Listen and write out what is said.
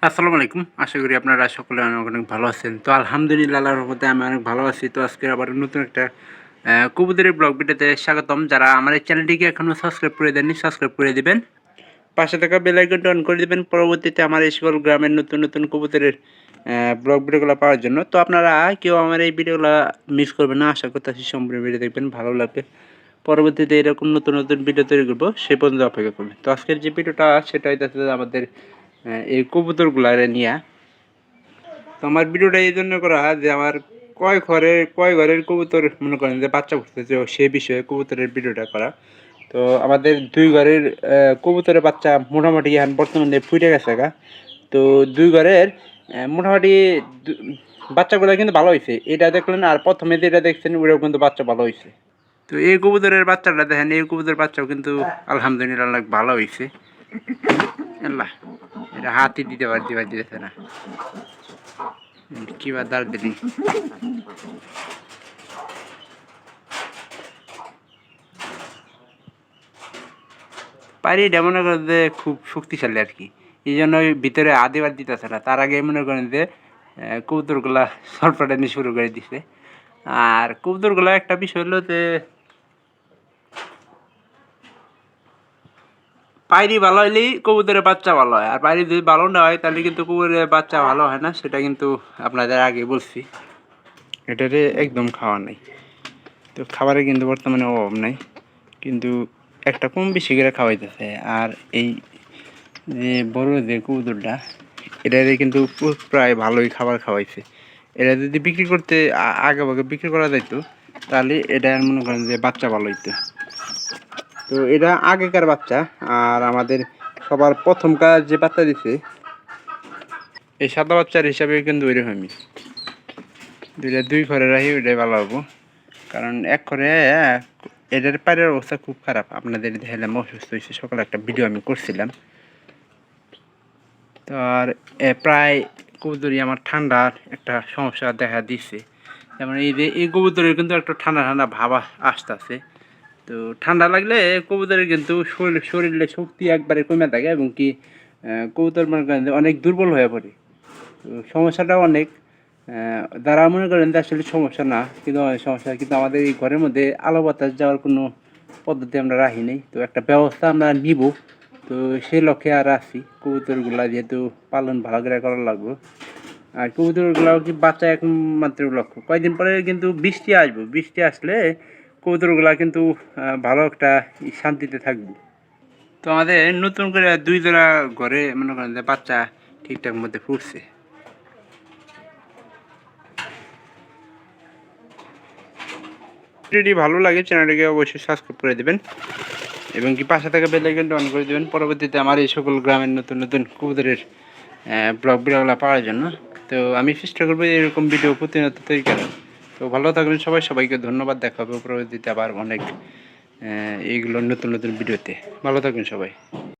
আসসালামু আলাইকুম। আশা করি আপনারা সকলে অনেক ভালো আছেন। তো আলহামদুলিল্লাহ আল্লাহর রহমতে আমি অনেক ভালো আছি। তো আজকে আবার নতুন একটা কবুতরের ব্লগ ভিডিওতে স্বাগতম। যারা আমার এই চ্যানেলটিকে এখনও সাবস্ক্রাইব করে দেননি, সাবস্ক্রাইব করে দিবেন। পাশে থাকা বেল আইকনটা অন করে দিবেন পরবর্তীতে আমার এই সকল গ্রামের নতুন নতুন কবুতরের ব্লগ ভিডিওগুলো পাওয়ার জন্য। তো আপনারা কেউ আমার এই ভিডিওগুলো মিস করবেন না। আশা করতেছি সম্পূর্ণ ভিডিও দেখবেন, ভালো লাগবে। পরবর্তীতে এরকম নতুন নতুন ভিডিও তৈরি করবো, সে পর্যন্ত অপেক্ষা করবেন। তো আজকের যে ভিডিওটা সেটা হইতেছে আমাদের এই কবুতরগুলারে নিয়ে। তো আমার ভিডিওটা এই জন্য করা যে আমার কয় ঘরের কবুতর মনে করেন যে বাচ্চা ফুটতেছে, সেই বিষয়ে কবুতরের ভিডিওটা করা। তো আমাদের 2 ঘরের কবুতরের বাচ্চা মোটামুটি এখন বর্তমানে ফুটে গেছে গা। তো 2 ঘরের মোটামুটি বাচ্চাগুলো কিন্তু ভালো হয়েছে। এটা দেখলেন, আর প্রথমে যেটা দেখছেন ওটাও কিন্তু বাচ্চা ভালো হয়েছে। তো এই কবুতরের বাচ্চাটা দেখেন, এই কবুতরের বাচ্চাও কিন্তু আলহামদুলিল্লাহ অনেক ভালো হয়েছে। আল্লাহ, এটা হাতই দিতেছে না, কি বা দাঁড় দিলি। পারি এটা মনে করেন যে খুব শক্তিশালী আর কি, এই জন্য ভিতরে আদিবার দিতেছে না। তার আগে মনে করেন যে কবুতরগুলা সলফাটানি শুরু করে দিছে। আর কবুতরগুলা একটা বিষয় হলো যে পায়রি ভালো হইলেই কবুতরের বাচ্চা ভালো হয়, আর পায়রি যদি ভালো না হয় তাহলে কিন্তু কবুতরের বাচ্চা ভালো হয় না। সেটা কিন্তু আপনাদের আগে বলছি। এটারে একদম খাওয়া নাই, তো খাবারে কিন্তু বর্তমানে অভাব নাই, কিন্তু একটা কম বেশি করে খাওয়াইতেছে। আর এই যে বড় যে কবুতরটা, এটারে কিন্তু প্রায় ভালোই খাবার খাওয়াইছে। এটা যদি বিক্রি করতে আগে ভাগে বিক্রি করা যেত তাহলে এটা মনে করেন যে বাচ্চা ভালো হইতো। তো এটা আগেকার বাচ্চা, আর আমাদের সবার প্রথমকার যে বাচ্চা দিছে এই সাদা বাচ্চার হিসাবে কিন্তু ওইরকমই। দুই ঘরে রাখি ওইটাই ভালো হবো, কারণ এক ঘরে এটার পায়ের অবস্থা খুব খারাপ। আপনাদের দেখালাম অসুস্থ হয়েছে, সকালে একটা ভিডিও আমি করছিলাম। তো আর প্রায় কবুতরই আমার ঠান্ডার একটা সমস্যা দেখা দিচ্ছে। যেমন এই যে এই কবুতরের কিন্তু একটা ঠান্ডা ঠান্ডা ভাব আসতেছে। তো ঠান্ডা লাগলে কবুতরের কিন্তু শরীরে শক্তি একবারে কমে থাকে, এবং কি কবুতর মনে করেন যে অনেক দুর্বল হয়ে পড়ে। তো সমস্যাটাও অনেক। যারা মনে করেন যে আসলে সমস্যা না, কিন্তু অনেক সমস্যা। কিন্তু আমাদের এই ঘরের মধ্যে আলো বাতাস যাওয়ার কোনো পদ্ধতি আমরা রাখি নাই, তো একটা ব্যবস্থা আমরা নিব। তো সেই লক্ষ্যে আর আছি, কবুতরগুলা যেহেতু পালন ভালো করে করা লাগবে। আর কবুতরগুলাও কি বাচ্চা একমাত্র লক্ষ্য। কয়েকদিন পরে কিন্তু বৃষ্টি আসবে, বৃষ্টি আসলে কবুতরগুলা কিন্তু ভালো একটা শান্তিতে থাকবে। তো আমাদের নতুন করে 2 জোড়া ঘরে মনে করেন যে বাচ্চা ঠিকঠাক মধ্যে ফুটছে। যদি ভালো লাগে চ্যানেলটিকে অবশ্যই সাবস্ক্রাইব করে দেবেন, এবং কি পাশে থাকা বেল আইকনটা অন করে দেবেন পরবর্তীতে আমার এই সকল গ্রামের নতুন নতুন কবুতরের ব্লগ ভিডিওগুলো পাওয়ার জন্য। তো আমি চেষ্টা করবো এরকম ভিডিও প্রতিনিয়ত তৈরি করার। তো ভালো থাকবেন সবাই, সবাইকে ধন্যবাদ। দেখা হবে পরবর্তীতে আবার অনেক এইগুলো নতুন নতুন ভিডিওতে। ভালো থাকবেন সবাই।